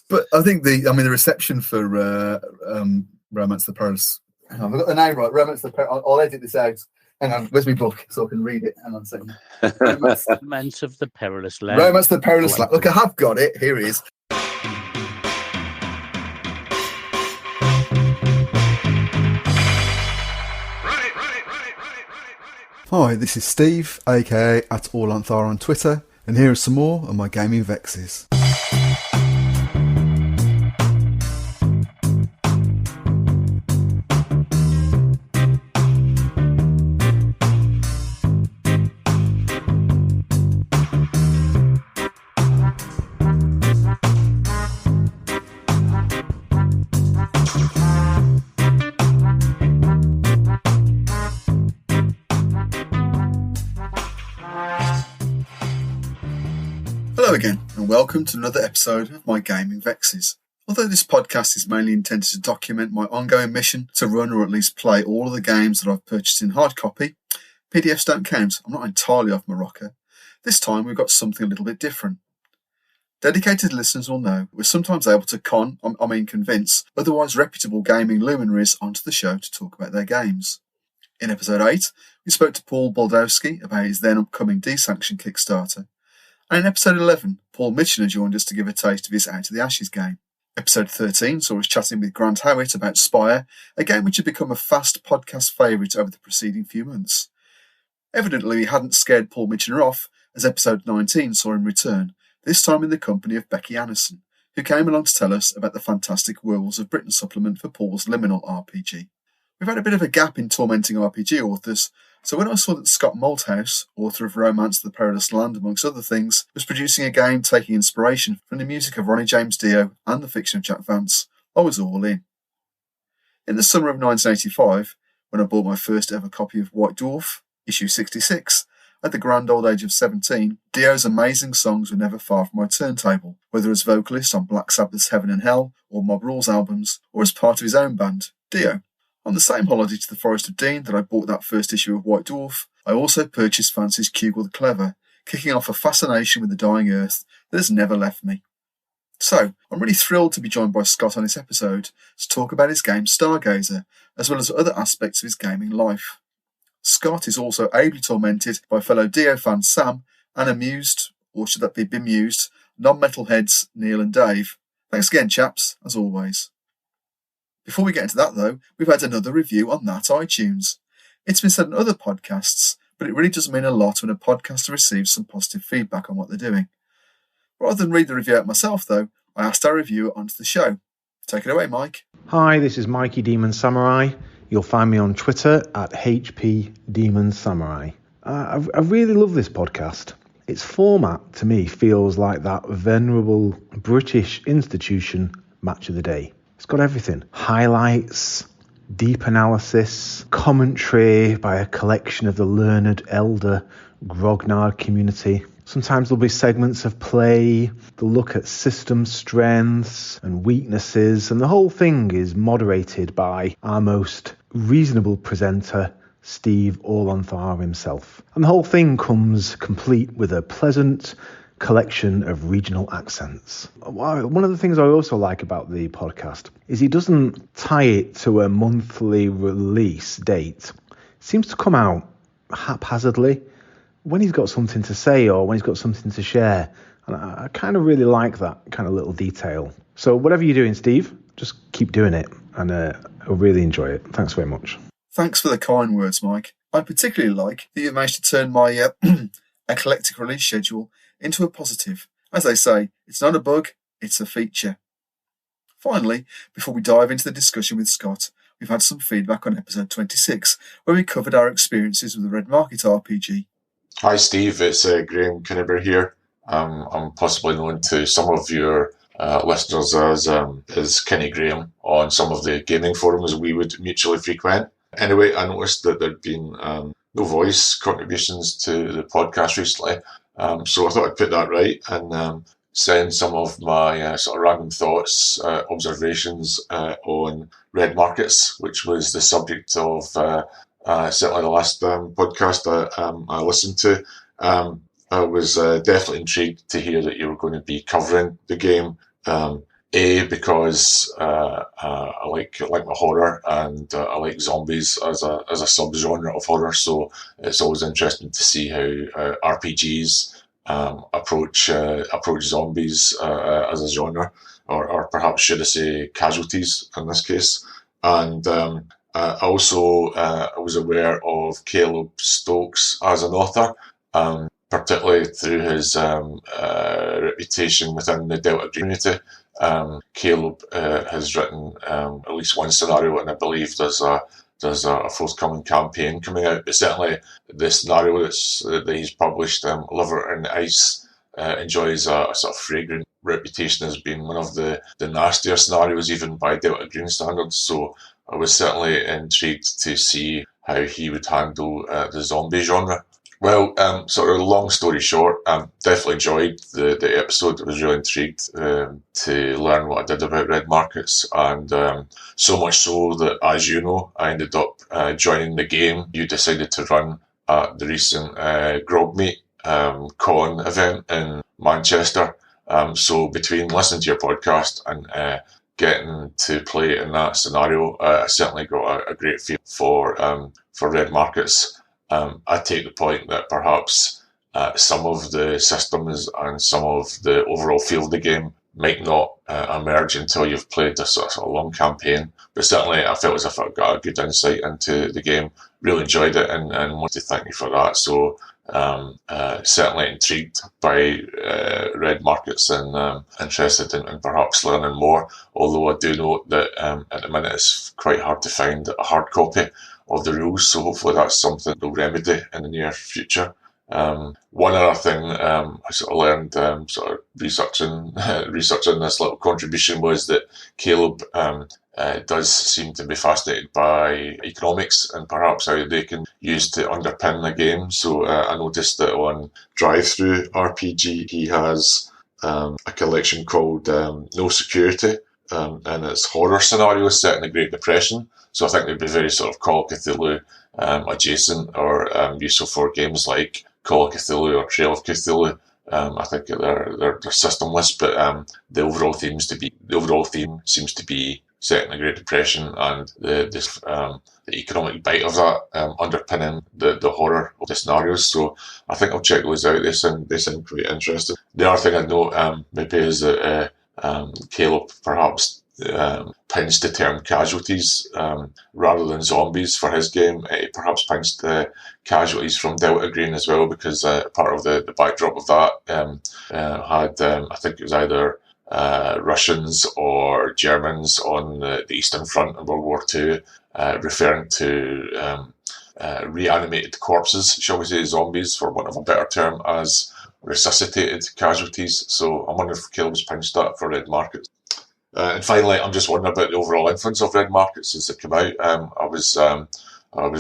But I think the reception for Romance the Perilous. Hang on, I've got the name right. Romance the Perilous. I'll edit this out. Hang on, where's my book so I can read it? Hang on a second. Romance of the Perilous Land. Romance the Perilous Land. Look, I have got it. Here it is. Hi, this is Steve, aka @AllOnThar on Twitter, and here are some more of my gaming vexes. Hello again, and welcome to another episode of my gaming vexes. Although this podcast is mainly intended to document my ongoing mission to run or at least play all of the games that I've purchased in hard copy, PDFs don't count. I'm not entirely off my rocker. This time we've got something a little bit different. Dedicated listeners will know we're sometimes able to convince otherwise reputable gaming luminaries onto the show to talk about their games. In episode 8, we spoke to Paul Baldowski about his then upcoming D-Sanction Kickstarter. And in episode 11, Paul Mitchener joined us to give a taste of his Out of the Ashes game. Episode 13 saw us chatting with Grant Howitt about Spire, a game which had become a fast podcast favourite over the preceding few months. Evidently, he hadn't scared Paul Mitchener off, as episode 19 saw him return, this time in the company of Becky Annison, who came along to tell us about the fantastic Werewolves of Britain supplement for Paul's Liminal RPG. We've had a bit of a gap in tormenting RPG authors, so when I saw that Scott Malthouse, author of Romance the Perilous Land amongst other things, was producing a game taking inspiration from the music of Ronne James Dio and the fiction of Jack Vance, I was all in. In the summer of 1985, when I bought my first ever copy of White Dwarf, issue 66, at the grand old age of 17, Dio's amazing songs were never far from my turntable, whether as vocalist on Black Sabbath's Heaven and Hell or Mob Rules albums, or as part of his own band, Dio. On the same holiday to the Forest of Dean that I bought that first issue of White Dwarf, I also purchased Fancy's Kugel the Clever, kicking off a fascination with the dying earth that has never left me. So, I'm really thrilled to be joined by Scott on this episode to talk about his game Stargazer, as well as other aspects of his gaming life. Scott is also ably tormented by fellow Dio fan Sam and amused, or should that be bemused, non-metalheads Neil and Dave. Thanks again, chaps, as always. Before we get into that, though, we've had another review on that iTunes. It's been said in other podcasts, but it really does mean a lot when a podcaster receives some positive feedback on what they're doing. Rather than read the review out myself, though, I asked our reviewer onto the show. Take it away, Mike. Hi, this is Mikey Demon Samurai. You'll find me on Twitter at HP Demon Samurai. I really love this podcast. Its format, to me, feels like that venerable British institution Match of the Day. It's got everything. Highlights, deep analysis, commentary by a collection of the learned elder grognard community. Sometimes there'll be segments of play, they'll look at system strengths and weaknesses, and the whole thing is moderated by our most reasonable presenter, Steve AllOnThar himself. And the whole thing comes complete with a pleasant collection of regional accents. One of the things I also like about the podcast is he doesn't tie it to a monthly release date. It seems to come out haphazardly when he's got something to say or when he's got something to share. And I kind of really like that kind of little detail. So whatever you're doing, Steve, just keep doing it. And I really enjoy it. Thanks very much. Thanks for the kind words, Mike. I particularly like that you've managed to turn my eclectic release schedule into a positive. As they say, it's not a bug, it's a feature. Finally, before we dive into the discussion with Scott, we've had some feedback on episode 26, where we covered our experiences with the Red Market RPG. Hi Steve, it's Graham Kinniber here. I'm possibly known to some of your listeners as Kenny Graham on some of the gaming forums we would mutually frequent. Anyway, I noticed that there'd been no voice contributions to the podcast recently. So I thought I'd put that right and send some of my sort of random thoughts, observations on red markets, which was the subject of certainly the last podcast I listened to. I was definitely intrigued to hear that you were going to be covering the game. Because I like my horror, and I like zombies as a subgenre of horror. So it's always interesting to see how RPGs approach zombies as a genre, or perhaps should I say casualties in this case. And also, I was aware of Caleb Stokes as an author, particularly through his reputation within the Delta Green community. Caleb has written at least one scenario, and I believe there's a forthcoming campaign coming out. But certainly, the scenario that he's published, Liver and Ice, enjoys a sort of fragrant reputation as being one of the nastier scenarios, even by Delta Green standards. So I was certainly intrigued to see how he would handle the zombie genre. Well, sort of long story short, definitely enjoyed the episode. I was really intrigued to learn what I did about red markets, and so much so that, as you know, I ended up joining the game you decided to run at the recent Grogmeet con event in Manchester. So between listening to your podcast and getting to play in that scenario, I certainly got a great feel for red markets. I take the point that perhaps some of the systems and some of the overall feel of the game might not emerge until you've played a sort of long campaign. But certainly I felt as if I got a good insight into the game, really enjoyed it, and wanted to thank you for that. So certainly intrigued by red markets, and interested in perhaps learning more, although I do note that at the minute it's quite hard to find a hard copy of the rules, so hopefully that's something they'll remedy in the near future. One other thing I sort of learned, sort of researching this little contribution, was that Caleb does seem to be fascinated by economics and perhaps how they can use to underpin the game. So I noticed that on Drive-Through RPG he has a collection called No Security, and it's horror scenarios set in the Great Depression. So I think they'd be very sort of Call of Cthulhu adjacent, or useful for games like Call of Cthulhu or Trail of Cthulhu. I think they're systemless, but the overall theme seems to be set in the Great Depression, and the economic bite of that underpinning the horror of the scenarios. So I think I'll check those out. They sound quite interesting. The other thing I'd note maybe is that Caleb perhaps pinched the term casualties rather than zombies for his game. He perhaps pinched the casualties from Delta Green as well, because part of the backdrop of that had I think it was either Russians or Germans on the Eastern Front in World War II, referring to reanimated corpses, shall we say, zombies for want of a better term, as resuscitated casualties. So I wonder if Caleb's pinched that for red markets. And finally, I'm just wondering about the overall influence of red markets since it came out. I was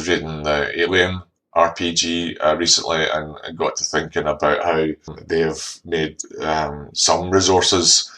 reading the Alien RPG recently, and got to thinking about how they have made some resources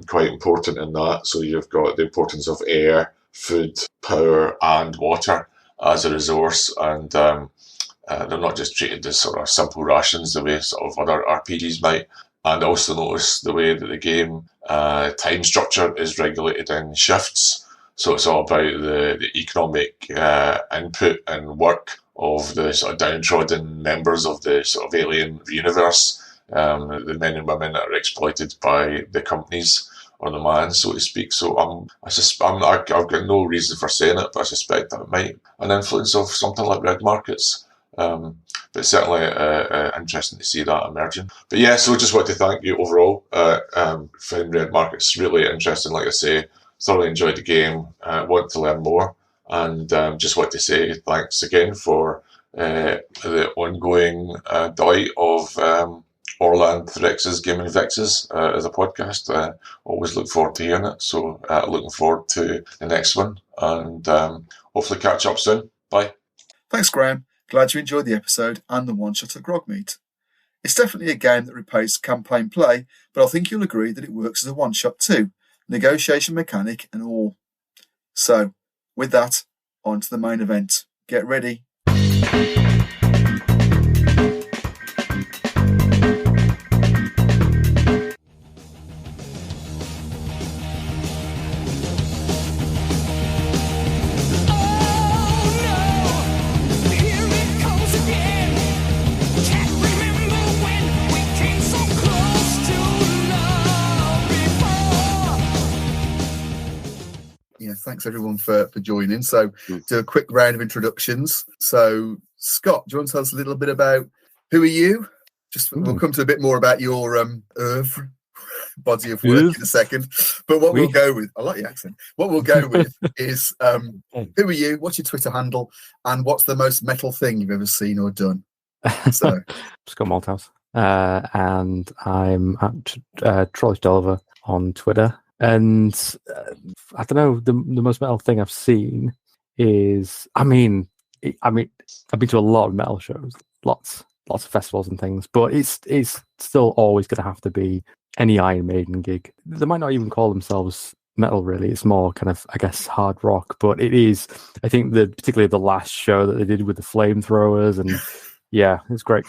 quite important in that. So you've got the importance of air, food, power, and water as a resource, and they're not just treated as sort of simple rations the way sort of other RPGs might. And also notice the way that the game time structure is regulated in shifts. So it's all about the economic input and work of the sort of downtrodden members of the sort of alien universe, the men and women that are exploited by the companies, or the man, so to speak. So I've got no reason for saying it, but I suspect that it might an influence of something like red markets. But certainly interesting to see that emerging. But yeah, so just want to thank you overall. Found red markets really interesting, like I say. Thoroughly enjoyed the game. Want to learn more, and just want to say thanks again for the ongoing delight of Orland Threx's Gaming Vexes as a podcast. Always look forward to hearing it. So looking forward to the next one, and hopefully catch up soon. Bye. Thanks, Graham. Glad you enjoyed the episode and the one-shot at Grogmeet. It's definitely a game that repays campaign play, but I think you'll agree that it works as a one-shot too, negotiation mechanic and all. So, with that, on to the main event. Get ready. yeah, thanks everyone for joining. So, do a quick round of introductions. So, Scott, do you want to tell us a little bit about who are you? We'll come to a bit more about your oeuvre, body of work in a second. But what we'll go with, I like the accent. What we'll go with is who are you? What's your Twitter handle? And what's the most metal thing you've ever seen or done? So, Scott Malthouse, and I'm at Trollish Delver on Twitter. And I don't know, the most metal thing I've seen is, I mean, I've been to a lot of metal shows, lots of festivals and things, but it's still always going to have to be any Iron Maiden gig. They might not even call themselves metal, really. It's more kind of, I guess, hard rock, but it is. I think particularly the last show that they did with the flamethrowers, and yeah, it's great.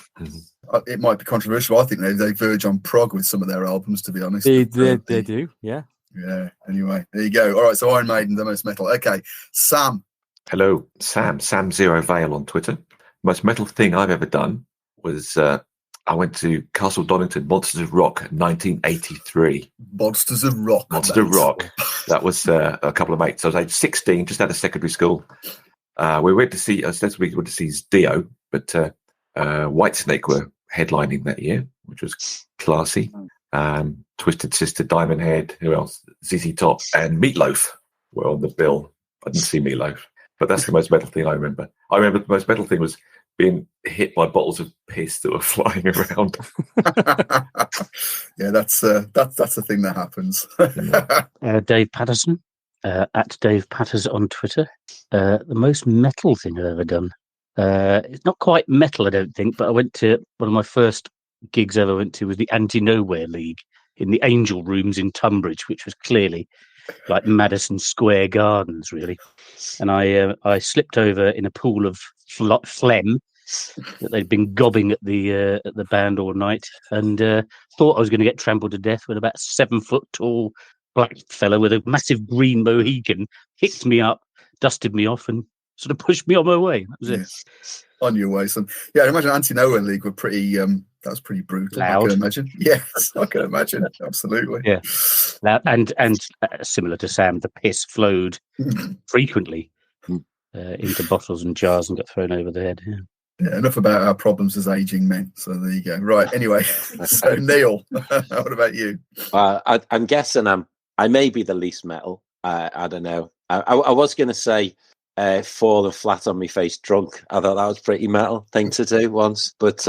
It might be controversial. I think they verge on prog with some of their albums, to be honest. They do, yeah. Yeah, anyway, there you go. All right, so Iron Maiden, the most metal. Okay, Sam. Hello, Sam Zero Veil on Twitter. Most metal thing I've ever done was I went to Castle Donington Monsters of Rock 1983. Monsters of Rock. That was a couple of mates. I was age 16, just out of secondary school. We went to see Dio, but Whitesnake were headlining that year, which was classy. Twisted Sister, Diamond Head, who else? ZZ Top and Meatloaf were on the bill. I didn't see Meatloaf, but that's the most metal thing I remember. I remember the most metal thing was being hit by bottles of piss that were flying around. Yeah, that's a thing that happens. Dave Patterson, at Dave Patters on Twitter. The most metal thing I've ever done. It's not quite metal, I don't think, but I went to one of my first gigs I ever went to was the Anti-Nowhere League in the Angel Rooms in Tunbridge, which was clearly like Madison Square Gardens, really. And I slipped over in a pool of phlegm that they'd been gobbing at the band all night, and thought I was going to get trampled to death when about 7 foot tall black fella with a massive green Mohican picked me up, dusted me off, and sort of pushed me on my way. That was it. On your way, son. Yeah, I imagine Anti-Nowhere League were pretty. That was pretty brutal. Loud. I can imagine. Yes, I can imagine. Absolutely. Yeah. And similar to Sam, the piss flowed frequently into bottles and jars and got thrown over the head. Yeah. Yeah, enough about our problems as aging men. So there you go. Right. Anyway, so Neil, what about you? I'm guessing I may be the least metal. I don't know. I was going to say falling flat on my face drunk. I thought that was pretty metal thing to do once, but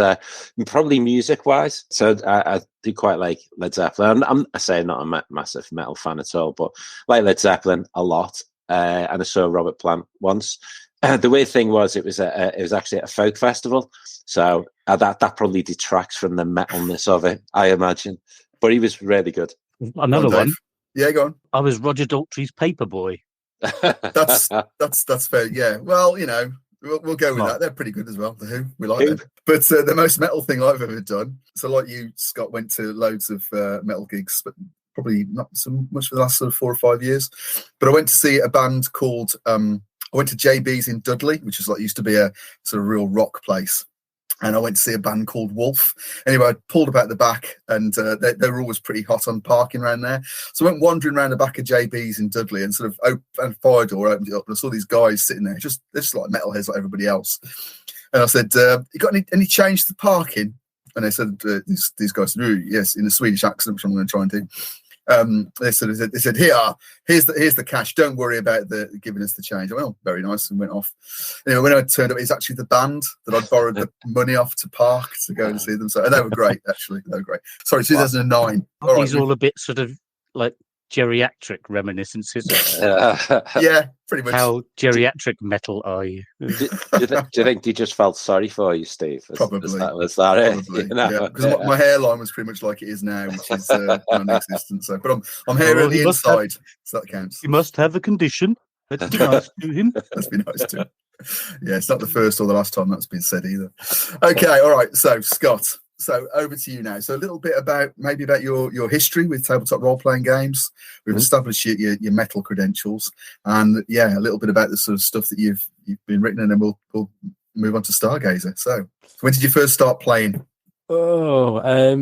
probably music wise. So I do quite like Led Zeppelin. I say I'm not a massive metal fan at all, but like Led Zeppelin a lot. And I saw Robert Plant once. The weird thing was it was actually at a folk festival, so that probably detracts from the metalness of it, I imagine. But he was really good. Another one. Yeah, go on. I was Roger Daltrey's Paperboy. That's fair. Yeah. Well, you know, we'll go with that. They're pretty good as well. The Who, we like them. But the most metal thing I've ever done. So, like you, Scott, went to loads of metal gigs, but probably not so much for the last sort of 4 or 5 years. But I went to see a band called. I went to JB's in Dudley, which is like used to be a sort of real rock place. And I went to see a band called Wolf. Anyway, I pulled about the back, and they were always pretty hot on parking around there. So I went wandering around the back of JB's in Dudley and sort of opened a fire door, opened it up, and I saw these guys sitting there, they're just like metalheads like everybody else. And I said, you got any change to parking? And they said, these guys said, yes, in a Swedish accent, which I'm going to try and do. They said, here's the cash. Don't worry about giving us the change. I went, oh, very nice, and went off. Anyway, when I turned up, it's actually the band that I'd borrowed the money off to park to go and see them. So they were great, actually. They were great. Sorry, 2009. These all a bit sort of like geriatric reminiscences. Yeah, pretty much. How geriatric metal are you? Do you think they just felt sorry for you, Steve? Probably. Was that it? Probably, You know? yeah. Because my hairline was pretty much like it is now, which is non-existent. So, but I'm hairy on the inside, so that counts. He must have a condition. Let's be nice to him. Let's be nice to him. Yeah, it's not the first or the last time that's been said either. Okay, all right. So, Scott. So over to you now. So a little bit about your history with tabletop role-playing games. We've established your metal credentials, and a little bit about the sort of stuff that you've been written, and then we'll move on to Stargazer. So when did you first start playing? Oh, I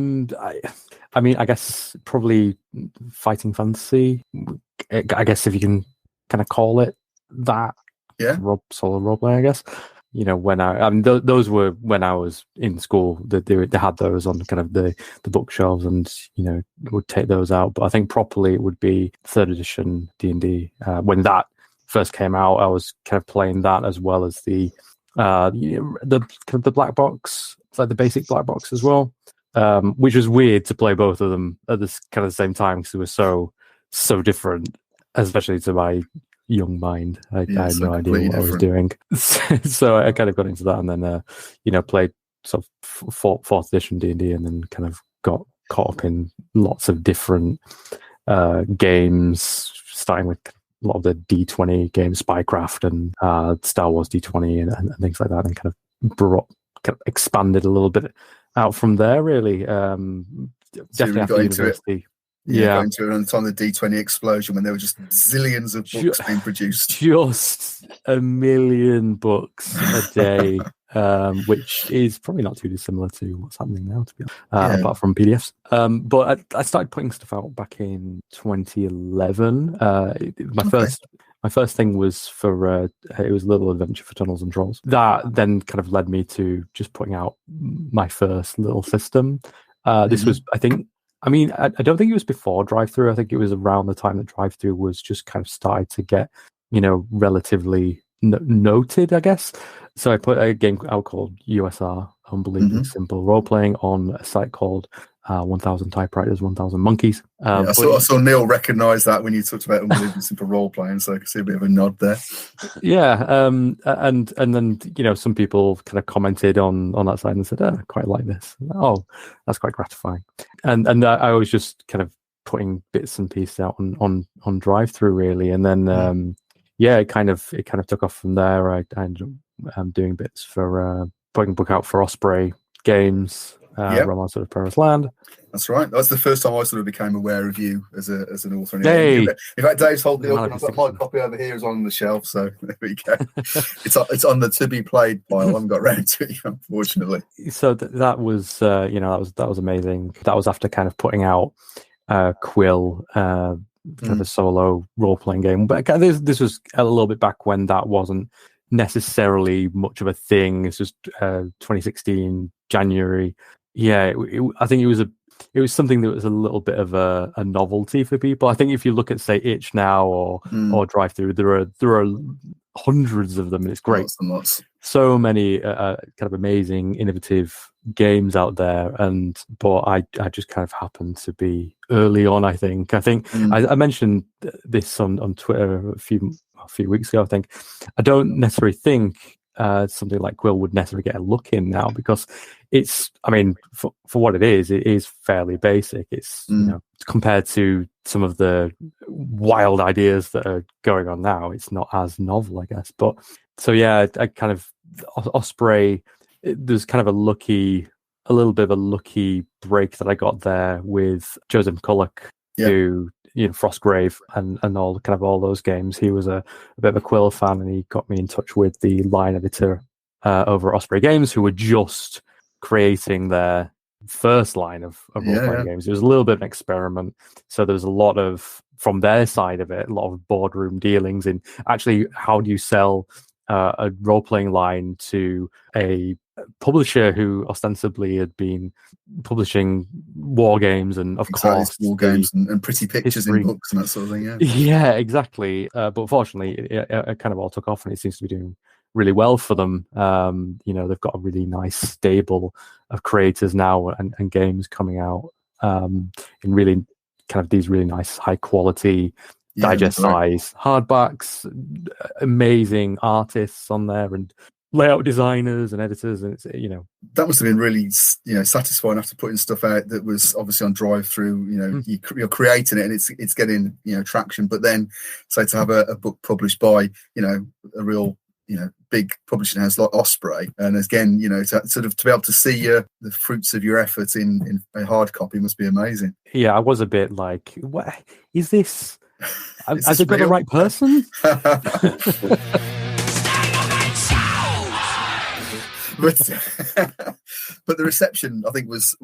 mean, I guess probably Fighting Fantasy. I guess if you can kind of call it that. Yeah. Solo role play, I guess. When I mean, those were when I was in school. They had those on kind of the bookshelves, and would take those out. But I think properly it would be 3rd edition D&D. When that first came out, I was kind of playing that as well as the black box, like the basic black box as well. Which was weird to play both of them at this kind of the same time because they were so different, especially to my young mind. I had no idea what I was doing. So I kind of got into that, and then played sort of 4th edition D&D, and then kind of got caught up in lots of different games, starting with a lot of the D20 games, Spycraft and Star Wars D20 and things like that, and kind of expanded a little bit out from there, really. Definitely after university. Got into it on the time of the D20 explosion when there were just zillions of books being produced. Just a million books a day, which is probably not too dissimilar to what's happening now, to be honest, apart from PDFs. But I started putting stuff out back in 2011. My first thing was for it was a little adventure for Tunnels and Trolls. That then kind of led me to just putting out my first little system. This was, I don't think it was before Drive-Thru. I think it was around the time that Drive-Thru was just kind of started to get, relatively noted, I guess. So I put a game out called USR, Unbelievably Simple Role-Playing, on a site called 1000 Typewriters, 1000 Monkeys. I saw Neil recognise that when you talked about Unbelievably Simple Role-Playing, so I could see a bit of a nod there. Yeah, and then, some people kind of commented on that side and said, I quite like this. Oh, that's quite gratifying. And I was just kind of putting bits and pieces out on Drive-Thru, really. And then, it kind of took off from there. I ended up doing bits for putting a book out for Osprey Games, Romance of Perilous Land. That's right. That's the first time I sort of became aware of you as an author. Hey. In fact, Dave's holding it up, and I've got my copy over here is on the shelf, so there we go. It's on the to be played pile. I haven't got around to it, unfortunately. So that was that was amazing. That was after kind of putting out Quill, kind of a solo role playing game. But this was a little bit back when that wasn't necessarily much of a thing. It's just 2016 January. I think it was something that was a little bit of a novelty for people. I think if you look at, say, Itch now or Drive-Thru, there are hundreds of them, and it's great. Lots and lots. So many kind of amazing, innovative games out there, but I just kind of happened to be early on. I think I mentioned this on Twitter a few weeks ago. I think I don't necessarily think something like Quill would necessarily get a look in now, because it's, for what it is fairly basic. It's compared to some of the wild ideas that are going on now, it's not as novel, I guess. But so I kind of Osprey. There's kind of a little bit of a lucky break that I got there with Joseph McCulloch, who, Frostgrave and all those games. He was a bit of a Quill fan, and he got me in touch with the line editor over at Osprey Games, who were just creating their first line of role-playing games. It was a little bit of an experiment. So there was a lot of, from their side of it, a lot of boardroom dealings in actually how do you sell a role-playing line to a publisher who ostensibly had been publishing war games and, of course, war games and pretty pictures in books and that sort of thing. Yeah, exactly. But fortunately, it kind of all took off, and it seems to be doing really well for them. They've got a really nice stable of creators now and games coming out in really kind of these really nice high quality digest size hardbacks, amazing artists on there, and layout designers and editors, and it's that must have been really satisfying after putting stuff out that was obviously on Drive-Thru. You're creating it and it's getting traction, but then to have a book published by a real big publishing house like Osprey, and again to be able to see the fruits of your effort in a hard copy must be amazing. I was a bit like, what is this? Has it got the right person? But the reception, I think, was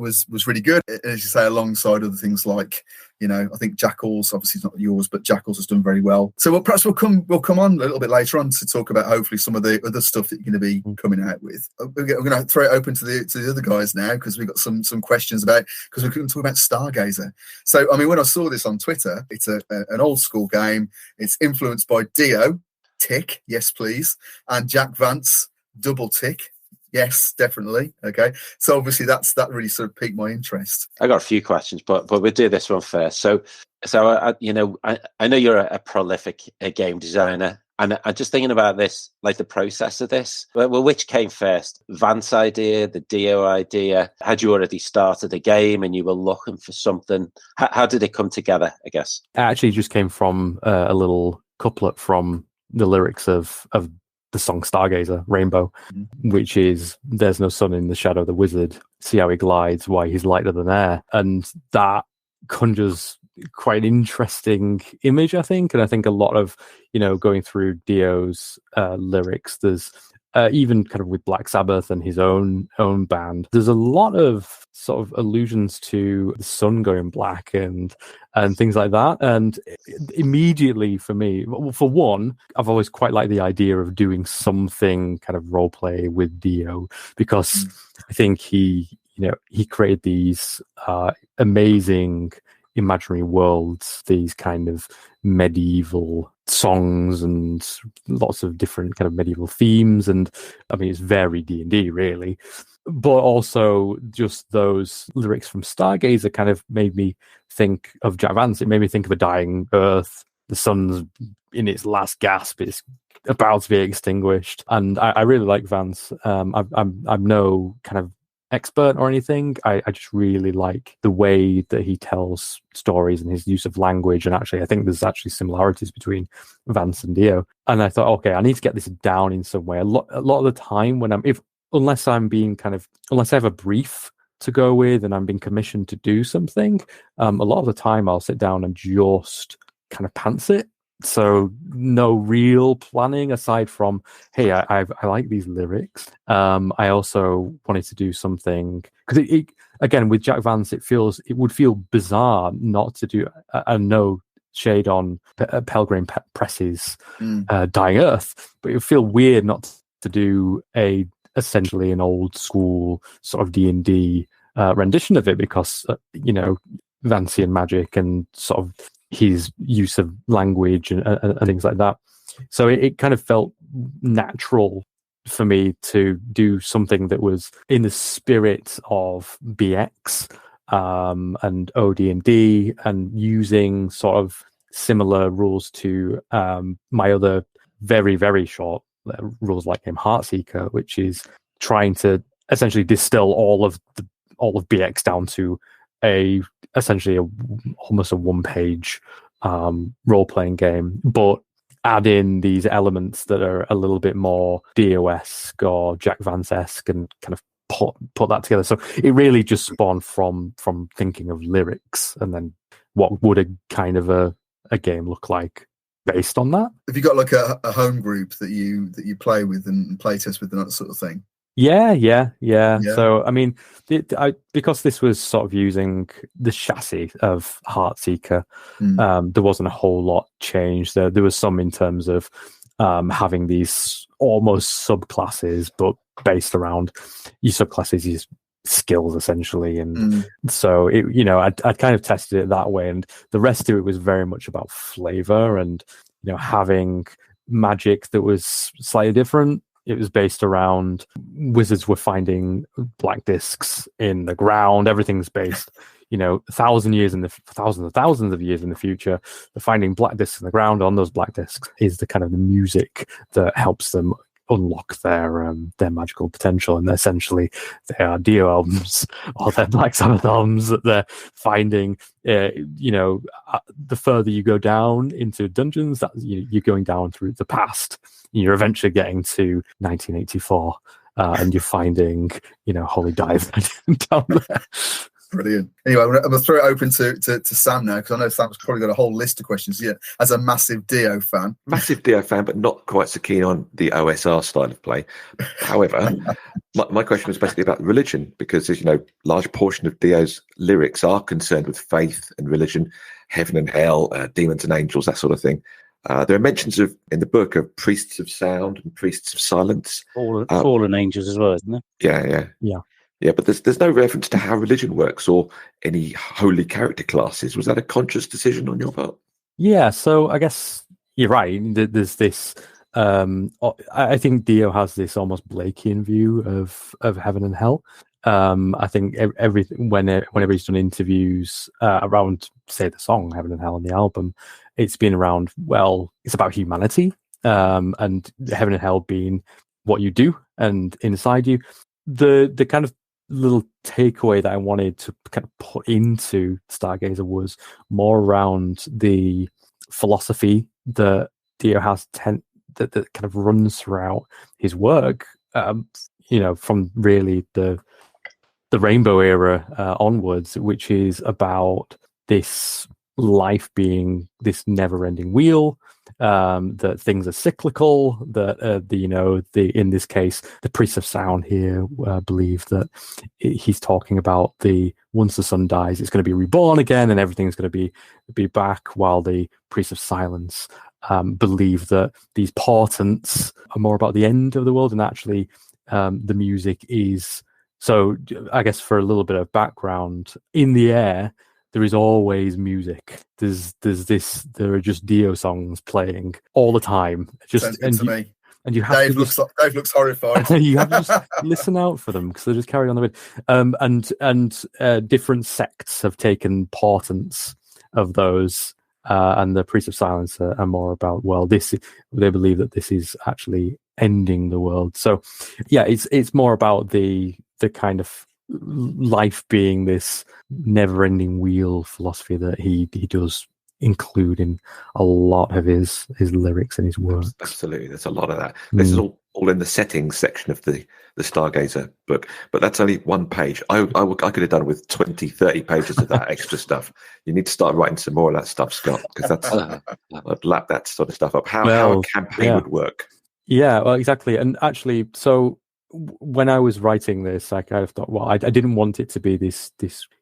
really good. As you say, alongside other things like, I think Jackals, obviously not yours, but Jackals has done very well. So perhaps we'll come on a little bit later on to talk about hopefully some of the other stuff that you're going to be coming out with. We're going to throw it open to the other guys now, because we've got some questions because we're going to talk about Stargazer. So, I mean, when I saw this on Twitter, it's an old school game. It's influenced by Dio, tick, yes please, and Jack Vance, double tick. Yes, definitely. Okay, so obviously that really sort of piqued my interest. I got a few questions, but we'll do this one first. So I know you're a prolific game designer, and I'm just thinking about this, like the process of this. Well, which came first, Vance's idea, the Dio idea? Had you already started a game and you were looking for something? How did it come together, I guess? It actually just came from a little couplet from the lyrics of the song Stargazer, Rainbow, which is, there's no sun in the shadow of the wizard, see how he glides, why he's lighter than air. And that conjures quite an interesting image, I think. And I think a lot of, going through Dio's lyrics, there's even kind of with Black Sabbath and his own band, there's a lot of sort of allusions to the sun going black and things like that. And immediately for me, for one, I've always quite liked the idea of doing something kind of role play with Dio, because I think he created these amazing imaginary worlds, these kind of medieval songs and lots of different kind of medieval themes. And I mean, it's very D&D really, but also just those lyrics from Stargazer kind of made me think of Jack Vance. It made me think of a dying Earth. The sun's in its last gasp. It's about to be extinguished. And I really like Vance. I'm no kind of expert or anything. I just really like the way that he tells stories and his use of language. And actually, I think there's actually similarities between Vance and Dio. And I thought, okay, I need to get this down in some way. A lot of the time when unless I have a brief to go with and I'm being commissioned to do something, a lot of the time I'll sit down and just kind of pants it. So no real planning aside from, hey, I like these lyrics. I also wanted to do something because it again with Jack Vance, it would feel bizarre not to do no shade on Pelgrane Press's Dying Earth, but it would feel weird not to do essentially an old school sort of D&D rendition of it, because Vancian magic and sort of his use of language and things like that. So it kind of felt natural for me to do something that was in the spirit of BX and OD&D, and using sort of similar rules to my other very, very short rules like game Heartseeker, which is trying to essentially distill all of BX down to essentially almost a one-page role-playing game, but add in these elements that are a little bit more Dio-esque or Jack Vance-esque, and kind of put that together. So it really just spawned from thinking of lyrics, and then what would a kind of a game look like based on that. Have you got like a home group that you play with and play test with and that sort of thing? Yeah. So, I mean, because this was sort of using the chassis of Heartseeker, there wasn't a whole lot changed. There was some in terms of having these almost subclasses, but based around your subclasses, your skills essentially. And so, I'd kind of tested it that way. And the rest of it was very much about flavor and, having magic that was slightly different. It was based around wizards were finding black discs in the ground. Everything's based, thousands of years in the future. They're finding black discs in the ground. On those black discs is the kind of the music that helps them unlock their magical potential. And essentially, they are Dio albums or they're Black Sabbath albums that they're finding. The further you go down into dungeons, that you're going down through the past. You're eventually getting to 1984, and you're finding, Holy Dive down there. Brilliant. Anyway, I'm going to throw it open to Sam now, because I know Sam's probably got a whole list of questions. Yeah, as a massive Dio fan. Massive Dio fan, but not quite so keen on the OSR style of play. However, my question was basically about religion, because, as you know, large portion of Dio's lyrics are concerned with faith and religion, heaven and hell, demons and angels, that sort of thing. There are mentions in the book of priests of sound and priests of silence. Fallen angels as well, isn't there? Yeah, but there's no reference to how religion works or any holy character classes. Was that a conscious decision on your part? Yeah, so I guess you're right. There's this. I think Dio has this almost Blakean view of heaven and hell. I think whenever he's done interviews around, say, the song "Heaven and Hell" on the album, it's been around. Well, it's about humanity, and heaven and hell being what you do and inside you. The kind of little takeaway that I wanted to kind of put into Stargazer was more around the philosophy that Dio has that kind of runs throughout his work. From really the Rainbow era onwards, which is about this life being this never-ending wheel. That things are cyclical, that in this case the priests of sound here believe that he's talking about once the sun dies it's going to be reborn again and everything's going to be back, while the priests of silence believe that these portents are more about the end of the world, and actually the music is. So I guess for a little bit of background, in the air there is always music. There are just Dio songs playing all the time. Me. And you have Dave looks horrified. You have to just listen out for them because they just carry on the wind. And different sects have taken portents of those, and the Priests of Silence are more about they believe that this is actually ending the world. So yeah, it's more about the kind of life being this never-ending wheel philosophy that he does include in a lot of his lyrics and his work. Absolutely, there's a lot of that. This is all in the settings section of the Stargazer book, but that's only one page. I could have done with 20, 30 pages of that extra stuff. You need to start writing some more of that stuff, Scott, because that's I'd lap that sort of stuff up. How a campaign would work. Yeah, well, exactly. And actually, so when I was writing this, I kind of thought, well, I didn't want it to be this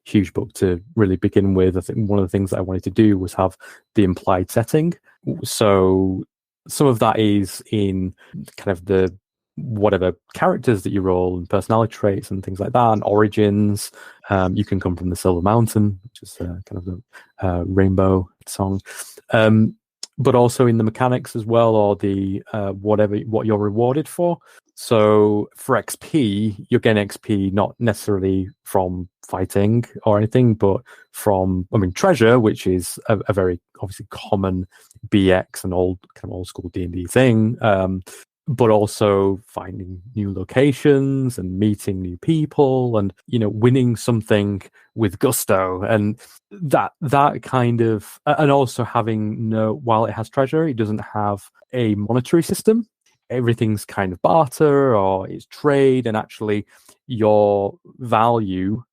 huge book to really begin with. I think one of the things that I wanted to do was have the implied setting. So some of that is in kind of the whatever characters that you roll and personality traits and things like that, and origins. You can come from the Silver Mountain, which is kind of the Rainbow song. But also in the mechanics as well, or the what you're rewarded for. So for XP, you're getting XP not necessarily from fighting or anything, but from treasure, which is a very obviously common BX and old school D&D thing. But also finding new locations and meeting new people, and winning something with gusto, and that kind of, and also having while it has treasure, it doesn't have a monetary system. Everything's kind of barter or it's trade, and actually your value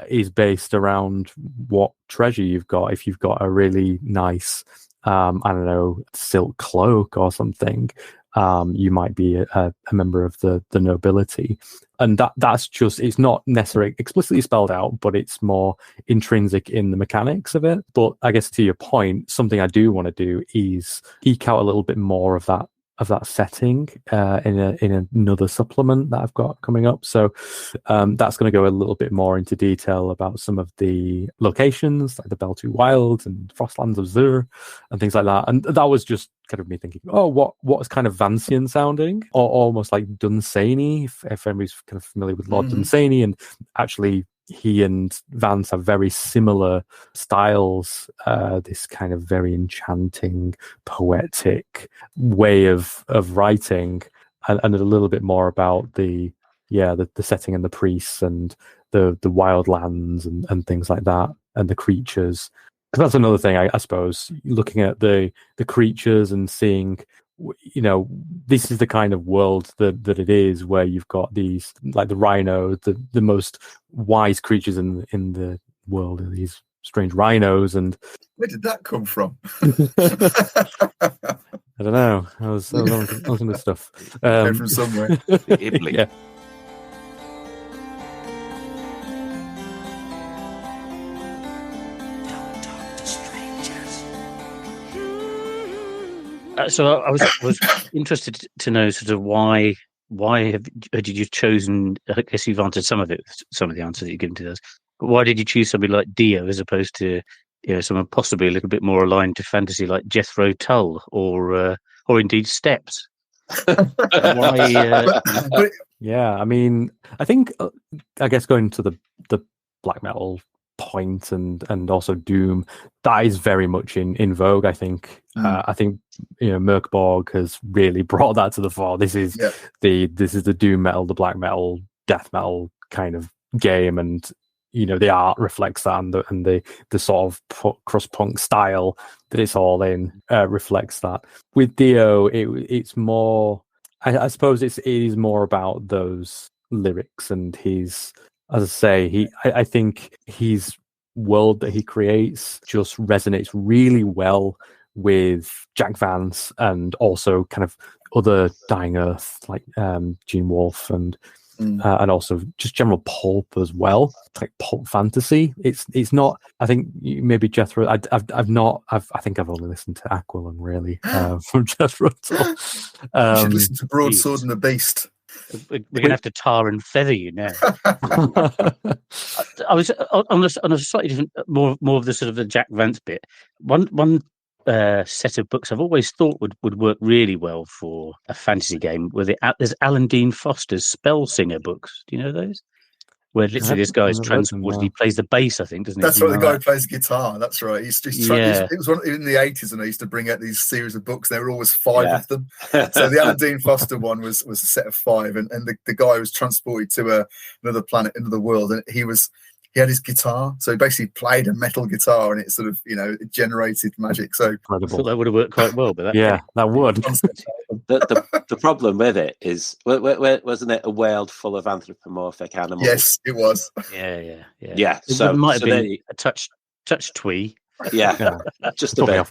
is based around what treasure you've got. If you've got a really nice, silk cloak or something, you might be a member of the nobility, and that's just, it's not necessarily explicitly spelled out, but it's more intrinsic in the mechanics of it. But I guess to your point, something I do want to do is eke out a little bit more of that setting in another supplement that I've got coming up. So that's going to go a little bit more into detail about some of the locations, like the Beltu Wilds and Frostlands of Zur and things like that. And that was just kind of me thinking, what's kind of Vancian sounding, or almost like Dunsany, if anybody's kind of familiar with Lord Dunsany. And actually he and Vance have very similar styles, this kind of very enchanting, poetic way of writing, and a little bit more about the setting and the priests and the wild lands and things like that, and the creatures. Because that's another thing, I suppose, looking at the creatures and seeing, this is the kind of world that it is, where you've got these, like the rhino, the most wise creatures in world of these strange rhinos, and Where did that come from? I don't know. I was on some good stuff. Came from somewhere. Italy. Yeah. So I was interested to know sort of why did you chosen? I guess you've answered some of the answers that you've given to those. But why did you choose somebody like Dio as opposed to someone possibly a little bit more aligned to fantasy like Jethro Tull or indeed Steps? Why? Yeah, I mean, I think I guess going to the black metal point and also Doom, that is very much in vogue. I think I think Merkborg has really brought that to the fore. This is the Doom metal, the black metal, death metal kind of game, and the art reflects that, and the sort of crust punk style that it's all in reflects that. With Dio, it's more. I suppose it is more about those lyrics, and his, as I say, I think his world that he creates just resonates really well with Jack Vance and also kind of other Dying Earth like Gene Wolfe and also just general pulp as well, like pulp fantasy. It's not. I think maybe Jethro. I think I've only listened to Aquilon really from Jethro. You should listen to Broadsword and the Beast. We're going to have to tar and feather you now. I was on a slightly different, more of the sort of the Jack Vance bit. One set of books I've always thought would work really well for a fantasy game. There's Alan Dean Foster's Spellsinger books. Do you know those? Where literally this guy's transported. He plays the bass, I think, doesn't he? That's right. The guy who plays guitar. That's right. It was in the 80s, and they used to bring out these series of books. There were always 5 of them. So the Alan Dean Foster one was a set of 5, and the guy was transported to another planet, another world, and he had his guitar. So he basically played a metal guitar, and it sort of it generated magic. So I thought that would have worked quite well, but that would. The problem with it is, wasn't it a world full of anthropomorphic animals? Yes, it was. Yeah. So it might have been a touch twee. Yeah, just a bit.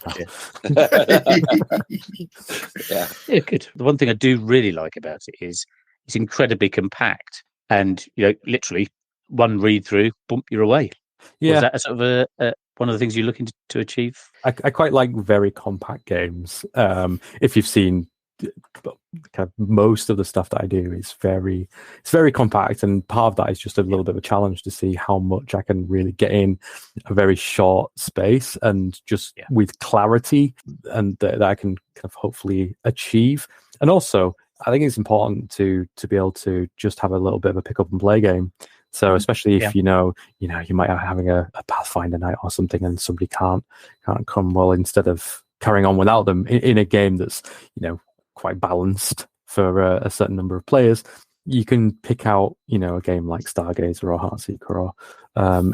Yeah, good. The one thing I do really like about it is it's incredibly compact, and literally one read through, bump, you're away. Yeah, was that a sort of one of the things you're looking to achieve? I quite like very compact games. If you've seen kind of most of the stuff that I do, it's very compact, and part of that is just a little bit of a challenge to see how much I can really get in a very short space and just with clarity, and that I can kind of hopefully achieve. And also, I think it's important to be able to just have a little bit of a pick up and play game. So especially if you might be having a Pathfinder night or something, and somebody can't come, well, instead of carrying on without them in a game that's quite balanced for a certain number of players, you can pick out a game like Stargazer or Heartseeker or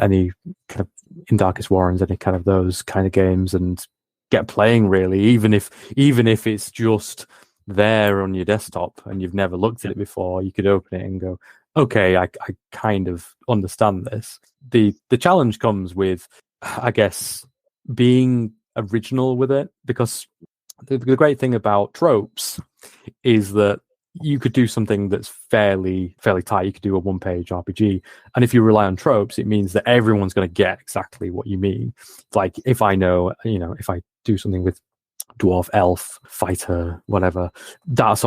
any kind of In Darkest Warrens, any kind of those kind of games, and get playing really, even if it's just there on your desktop and you've never looked at it before. You could open it and go, okay, I kind of understand this. The challenge comes with, I guess, being original with it, because the great thing about tropes is that you could do something that's fairly tight. You could do a 1-page RPG, and if you rely on tropes, it means that everyone's going to get exactly what you mean. Like if I know, if I do something with dwarf, elf, fighter, whatever, that's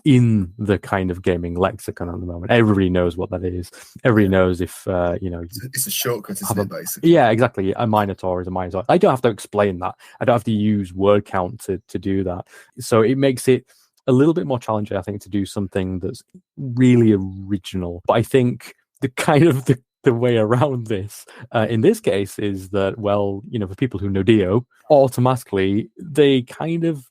in the kind of gaming lexicon at the moment. Everybody knows what that is. Everybody knows if it's a shortcut, isn't it, basically? Yeah, exactly. A minotaur is a minotaur. I don't have to explain that. I don't have to use word count to do that. So it makes it a little bit more challenging, I think, to do something that's really original. But I think the way around this in this case is that, well, for people who know Dio, automatically they kind of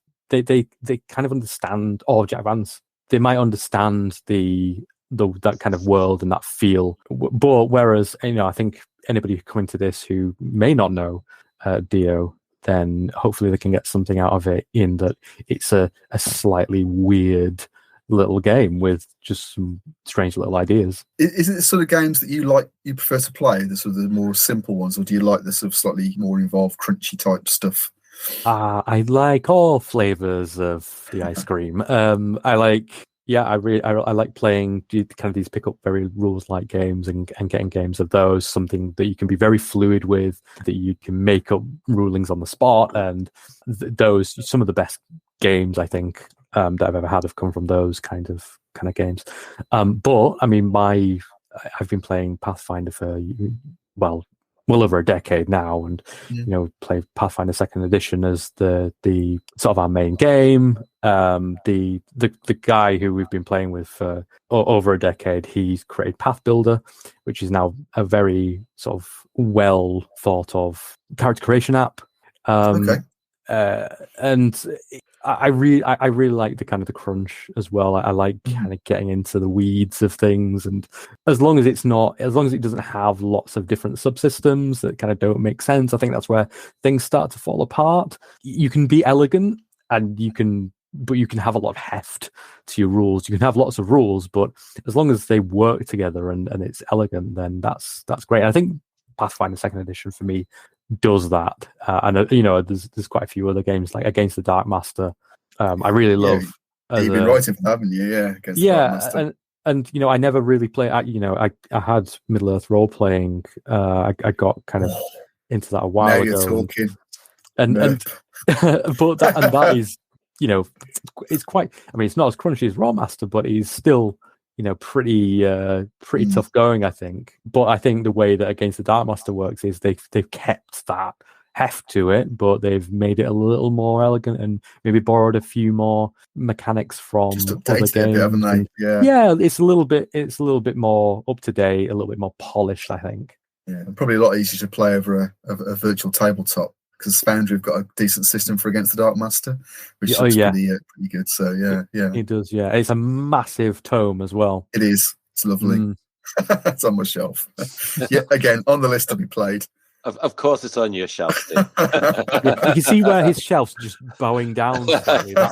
understand, or Jack Vance, they might understand that kind of world and that feel. But whereas I think anybody coming to this who may not know Dio, then hopefully they can get something out of it, in that it's a slightly weird little game with just some strange little ideas. Is it the sort of games that you prefer to play, the sort of the more simple ones, or do you like the sort of slightly more involved, crunchy type stuff? I like all flavors of the ice cream. I like playing kind of these pick up very rules like games and getting games of those, something that you can be very fluid with, that you can make up rulings on the spot, and those some of the best games I think that I've ever had have come from those kind of games. But I mean, I've been playing Pathfinder for well over a decade now, and play Pathfinder 2nd Edition as the sort of our main game. The guy who we've been playing with for over a decade, he's created Path Builder, which is now a very sort of well thought of character creation app. And I really like the kind of the crunch as well. I like kind of getting into the weeds of things, and as long as it doesn't have lots of different subsystems that kind of don't make sense, I think that's where things start to fall apart. You can be elegant, and you can have a lot of heft to your rules. You can have lots of rules, but as long as they work together and it's elegant, then that's great. And I think Pathfinder 2nd Edition for me does that, and there's quite a few other games like Against the Dark Master. I really love. You've been writing for that, haven't you? Yeah, Against the Dark Master. and I never really played. I had Middle Earth role playing. I got kind of into that a while now ago. You're talking. And that is, it's quite. I mean, it's not as crunchy as Raw Master, but he's still pretty tough going, I think. But I think the way that Against the Dark Master works is they've kept that heft to it, but they've made it a little more elegant and maybe borrowed a few more mechanics from other games. Haven't they? Yeah, it's a little bit more up to date, a little bit more polished, I think. Yeah, and probably a lot easier to play over a virtual tabletop, because Foundry have got a decent system for Against the Dark Master, which looks pretty good. So yeah, it does. Yeah, it's a massive tome as well. It is. It's lovely. It's on my shelf. Yeah, again on the list to be played. Of course, it's on your shelf. You can see where his shelf's just bowing down. That's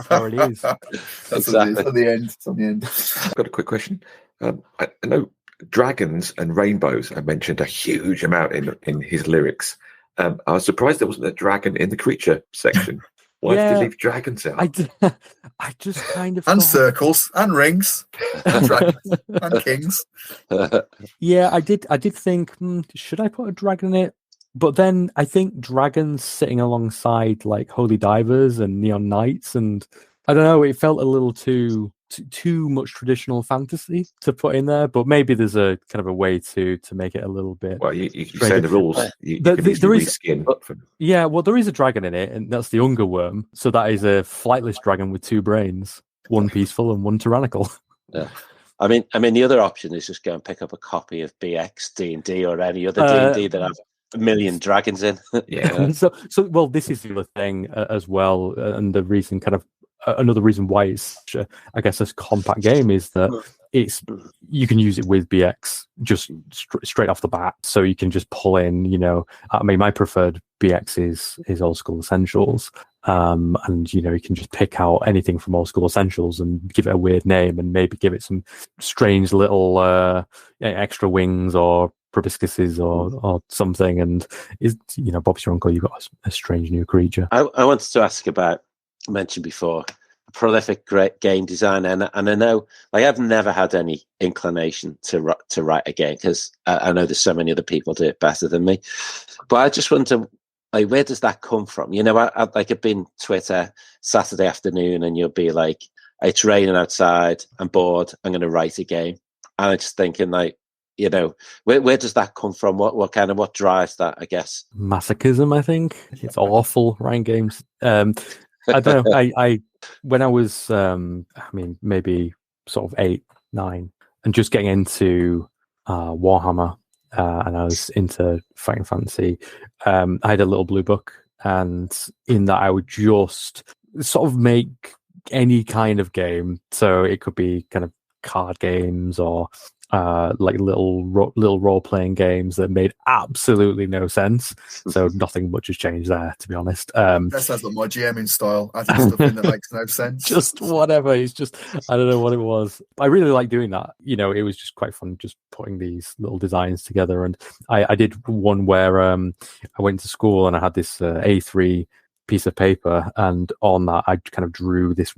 where it is. That's what it is. At the end. It's on the end. I've got a quick question. I know dragons and rainbows are mentioned a huge amount in his lyrics. I was surprised there wasn't a dragon in the creature section. Why did you leave dragons out? I just kind of and circles and rings and dragons and kings. Yeah, I did think, should I put a dragon in it? But then I think dragons sitting alongside like holy divers and neon knights, and I don't know, it felt a little too much traditional fantasy to put in there. But maybe there's a kind of a way to make it a little bit. Well, you say the rules. There is reskin. Yeah, well, there is a dragon in it, and that's the Unger Worm. So that is a flightless dragon with 2 brains, one peaceful and one tyrannical. Yeah. I mean, the other option is just go and pick up a copy of BX D&D or any other D&D that have a million dragons in. Yeah. So well, this is the other thing as well, and the reason kind of another reason why it's I guess a compact game is that you can use it with BX just straight off the bat, so you can just pull in. I mean, my preferred BX is Old School Essentials, and you can just pick out anything from Old School Essentials and give it a weird name, and maybe give it some strange little extra wings or proboscises or something, and Bob's your uncle, you've got a strange new creature. I wanted to ask about, mentioned before, a prolific great game designer, and I know I've never had any inclination to write a game, because I know there's so many other people do it better than me, but I just wonder, where does that come from? I've been Twitter Saturday afternoon, and you'll be like, it's raining outside, I'm bored, I'm going to write a game, and I'm just thinking where does that come from? What drives that, I guess? Masochism, I think. It's awful, writing games. I don't know. I when I was, maybe sort of 8, 9, and just getting into Warhammer, and I was into Fighting Fantasy, I had a little blue book, and in that I would just sort of make any kind of game. So it could be kind of card games or like little role playing games that made absolutely no sense. So nothing much has changed there, to be honest. That sounds like my GMing style, adding stuff in that makes no sense. Just whatever. It's just, I don't know what it was. I really like doing that. It was just quite fun just putting these little designs together. And I did one where I went to school and I had this A3 piece of paper, and on that I kind of drew this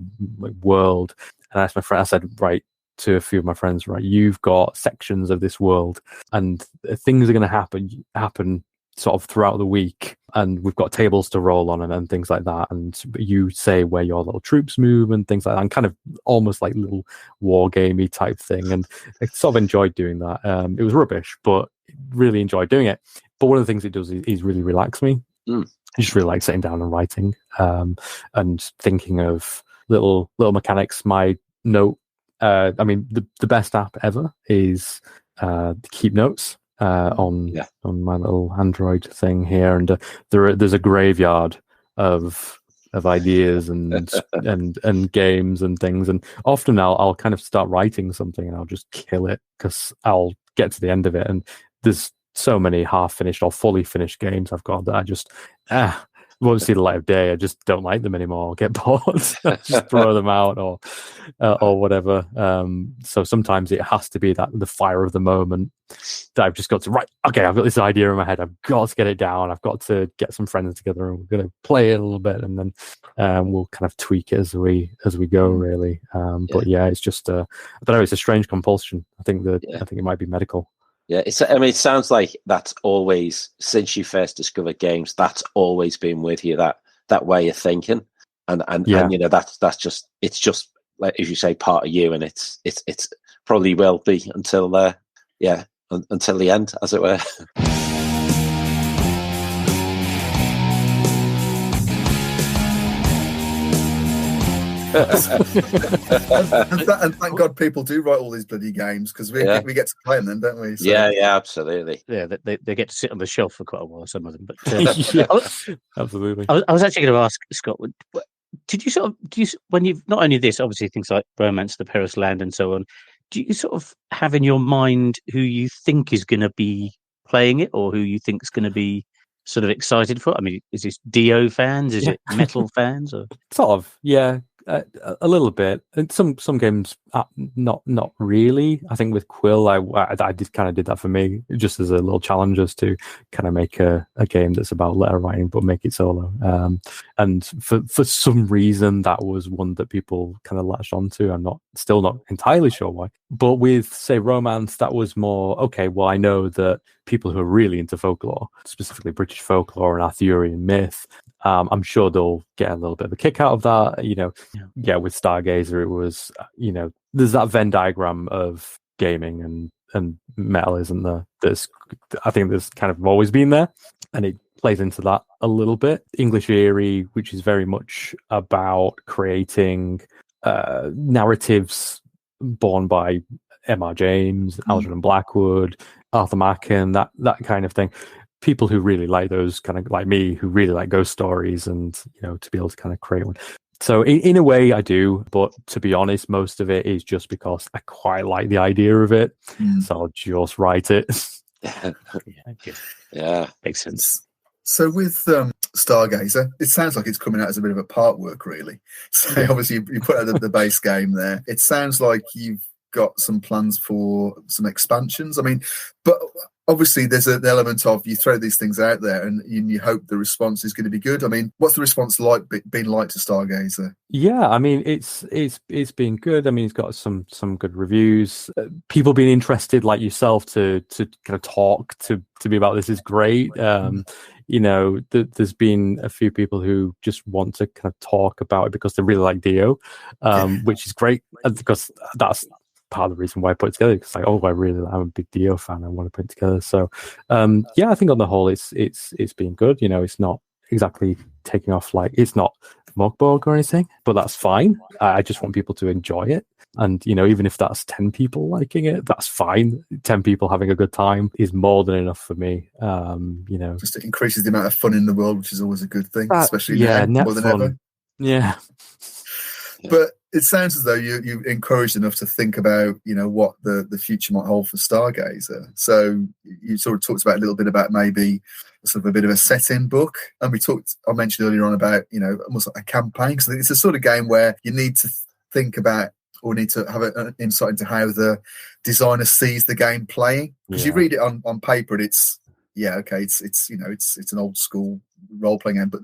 world. And I asked my friend, I said, right, to a few of my friends, right, you've got sections of this world and things are going to happen sort of throughout the week, and we've got tables to roll on and things like that, and you say where your little troops move and things like that, and kind of almost like little war gamey type thing. And I sort of enjoyed doing that. It was rubbish, but really enjoyed doing it. But one of the things it does is really relax me. I just really like sitting down and writing and thinking of little mechanics. My note, I mean, the best app ever is Keep Notes on my little Android thing here, and there's a graveyard of ideas and games and things. And often I'll kind of start writing something and I'll just kill it because I'll get to the end of it, and there's so many half-finished or fully finished games I've got that I just won't see the light of day. I just don't like them anymore. I'll get bored. Just throw them out or whatever. So sometimes it has to be that the fire of the moment that I've just got to, right, okay, I've got this idea in my head. I've got to get it down. I've got to get some friends together and we're going to play it a little bit, and then we'll kind of tweak it as we go, really. But yeah, it's just I don't know, it's a strange compulsion. I think it might be medical. Yeah, it sounds like that's always, since you first discovered games, that's always been with you, that way of thinking, and that's just, it's just like, as you say, part of you, and it's probably will be until until the end, as it were. and thank God people do write all these bloody games, because we get to play them then, don't we? So. Yeah, absolutely. Yeah, they get to sit on the shelf for quite a while, some of them. But Absolutely. I was actually going to ask Scott, do you when you've not only this, obviously things like Romance, the Perilous Land, and so on, do you sort of have in your mind who you think is going to be playing it, or who you think is going to be sort of excited for? I mean, is this Dio fans? Is it metal fans? Or sort of, yeah. A little bit, and some games not really. I think with Quill, I did that for me, just as a little challenge, as to kind of make a game that's about letter writing but make it solo. And for some reason that was one that people kind of latched onto. I'm still not entirely sure why. But with, say, Romance, that was more okay. Well, I know that people who are really into folklore, specifically British folklore and Arthurian myth, I'm sure they'll get a little bit of a kick out of that. With Stargazer, it was, there's that Venn diagram of gaming and metal, isn't there? I think there's kind of always been there, and it plays into that a little bit. English Eerie, which is very much about creating narratives born by M.R. James, Algernon Blackwood, Arthur Machen, that kind of thing. People who really like those, kind of like me, who really like ghost stories, and to be able to kind of create one. So in a way I do, but to be honest, most of it is just because I quite like the idea of it. So I'll just write it. Yeah, makes sense. So with Stargazer, it sounds like it's coming out as a bit of a part work, really. So obviously you put out the base game there. It sounds like you've got some plans for some expansions. I mean, but obviously there's an element of you throw these things out there and you hope the response is going to be good. I mean, what's the response been like to Stargazer? Yeah, I mean, it's been good. I mean, it's got some good reviews. People being interested, like yourself, to kind of talk to me about this is great. There's been a few people who just want to kind of talk about it because they really like Dio, which is great, because that's part of the reason why I put it together, because I'm a big Dio fan. I want to put it together. So I think on the whole it's been good. It's not exactly taking off, like it's not Mugborg or anything, but that's fine. I just want people to enjoy it, and even if that's 10 people liking it, that's fine. 10 people having a good time is more than enough for me. Just it increases the amount of fun in the world, which is always a good thing, especially now more than ever. Yeah. But it sounds as though you're encouraged enough to think about, what the future might hold for Stargazer. So you sort of talked about a little bit about maybe sort of a bit of a setting book, and I mentioned earlier on about almost like a campaign, because it's a sort of game where you need to think about or need to have an insight into how the designer sees the game playing, because you read it on paper and it's an old school role playing game, but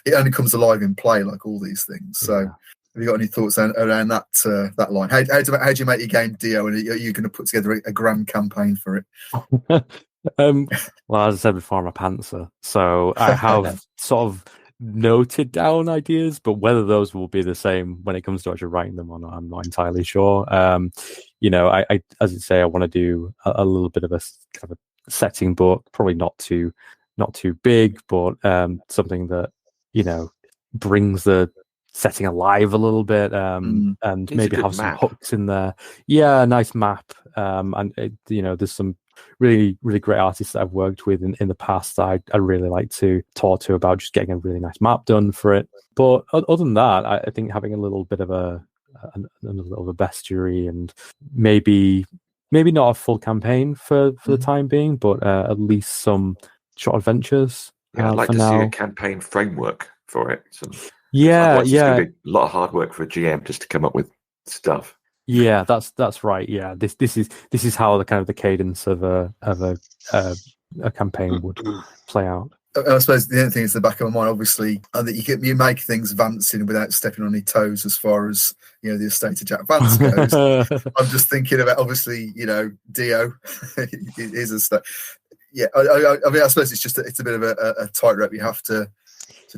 it only comes alive in play, like all these things. So have you got any thoughts around that line? How do you make your game, Dio, and are you going to put together a grand campaign for it? Well, as I said before, I'm a pantser, so I have sort of noted down ideas, but whether those will be the same when it comes to actually writing them or not, I'm not entirely sure. I as you say, I want to do a little bit of a kind of a setting book, probably not too big, but something that brings the setting alive a little bit, and maybe have some hooks in there. Yeah, a nice map, and there's some really, really great artists that I've worked with in the past that I really like to talk to about just getting a really nice map done for it. But other than that, I think having a little bit of a little of a bestiary, and maybe not a full campaign for the time being, but at least some short adventures. Yeah, I'd like to see a campaign framework for it. It's going to be a lot of hard work for a GM just to come up with stuff. Yeah, that's right. Yeah, this is how the kind of the cadence of a campaign would play out. I suppose the other thing is the back of my mind, obviously, and that you make things Vancing without stepping on any toes as far as the estate of Jack Vance goes. I'm just thinking about, obviously, Dio is a stuff. Yeah, I mean, I suppose it's a bit of a tightrope you have to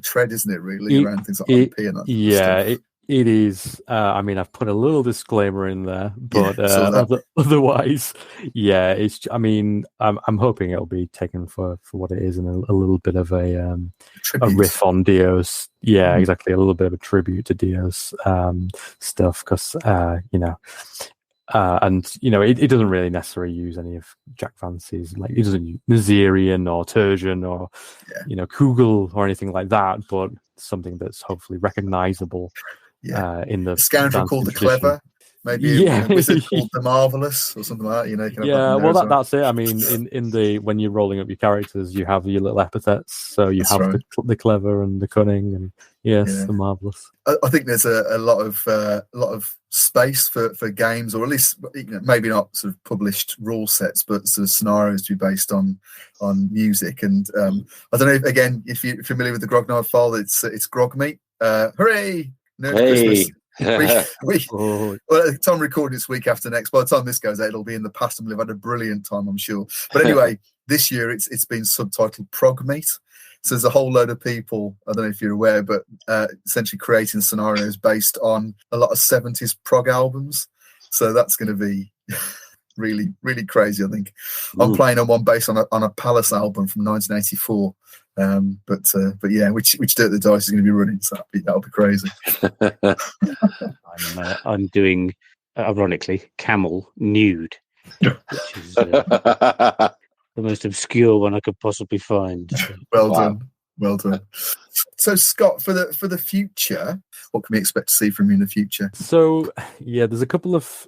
tread, isn't it? Really, around things like IP and that. Yeah, it is. I mean, I've put a little disclaimer in there, but otherwise, it's. I mean, I'm hoping it'll be taken for what it is, and a little bit of a riff on Dio's. Yeah, exactly. A little bit of a tribute to Dio's stuff, because and it doesn't really necessarily use any of Jack Vance's, like, it doesn't use Nazirian or Tertian or Kugel or anything like that, but something that's hopefully recognizable. In the scoundrel called the Clever, maybe a wizard called the Marvelous or something like that. That's it. I mean, in the when you're rolling up your characters, you have your little epithets. So you have the Clever and the Cunning, and the Marvelous. I think there's a lot of space for games, or at least maybe not sort of published rule sets, but sort of scenarios to be based on music. And I don't know if you're familiar with the Grognard file, it's Grogmeat. Hooray! Christmas. Well, at the time recording this week after next, by the time this goes out, it'll be in the past, and we'll have had a brilliant time, I'm sure. But anyway, this year it's been subtitled Progmeat. So there's a whole load of people, I don't know if you're aware, but essentially creating scenarios based on a lot of 70s prog albums. So that's going to be really, really crazy, I think. I'm playing on one based on a Palace album from 1984. But yeah, which Dirt the Dice is going to be running, so that'll be crazy. I'm doing, ironically, Camel Nude, which is the most obscure one I could possibly find. Well done. So Scott, for the future, what can we expect to see from you in the future? So there's a couple of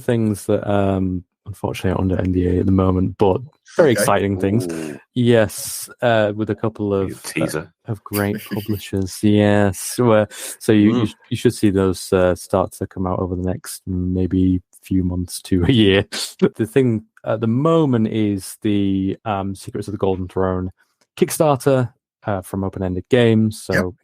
things that unfortunately are under NDA at the moment, but very exciting things. Yes, with a couple of teaser of great publishers. Yes, so you should see those start to come out over the next maybe few months to a year. The thing at the moment is the Secrets of the Golden Throne Kickstarter from Open Ended Games. So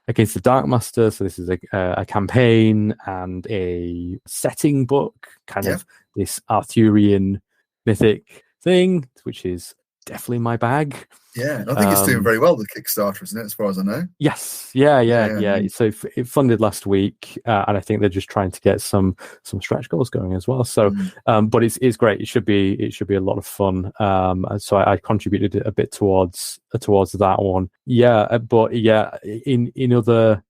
against the Dark Master. So this is a campaign and a setting book, kind of this Arthurian mythic thing, which is definitely my bag. Yeah, I think it's doing very well, the Kickstarter, isn't it, as far as I know? Yes, yeah. So it funded last week, and I think they're just trying to get some stretch goals going as well. So, but it's great. It should be a lot of fun. So I contributed a bit towards that one. Yeah, but in other,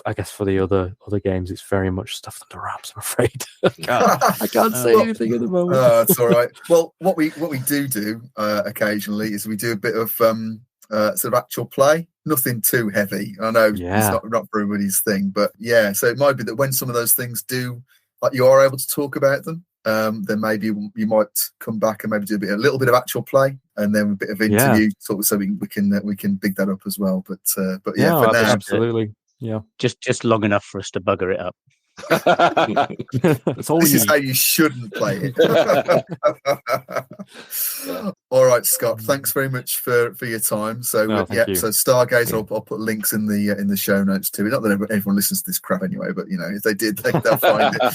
I guess for the other games, it's very much stuff under wraps, I'm afraid. I can't say anything at the moment. It's all right. Well, what we do occasionally is we do a bit of sort of actual play. Nothing too heavy. I know it's not for everybody's thing, but yeah. So it might be that when some of those things do, like you are able to talk about them, then maybe you might come back and maybe do a little bit of actual play and then a bit of interview, sort of, so we can big that up as well. But yeah, no, for now, absolutely, yeah, just long enough for us to bugger it up. That's all this is how you shouldn't play it. All right, Scott, thanks very much for your time. So so Stargazer, I'll put links in the show notes too. Not that everyone listens to this crap anyway, but if they did, they'll find it.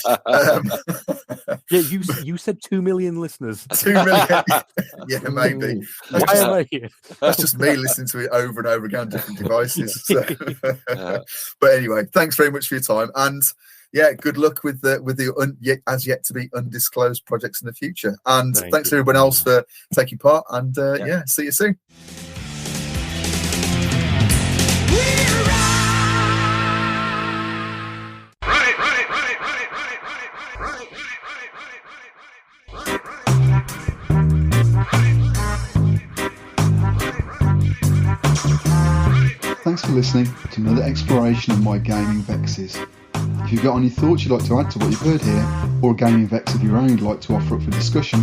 You said 2 million listeners. 2 million, yeah, maybe. That's just me listening to it over and over again on different devices. So. But anyway, thanks very much for your time, and yeah, good luck with the as yet to be undisclosed projects in the future. And thanks to everyone else for taking part. And see you soon. Thanks for listening to another exploration of my gaming vexes. If you've got any thoughts you'd like to add to what you've heard here, or a gaming vex of your own you'd like to offer up for discussion,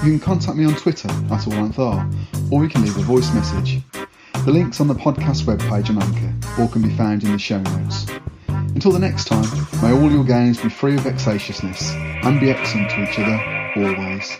you can contact me on Twitter @AllLengthR, or you can leave a voice message. The link's on the podcast webpage on Anchor, or can be found in the show notes. Until the next time, may all your games be free of vexatiousness, and be excellent to each other, always.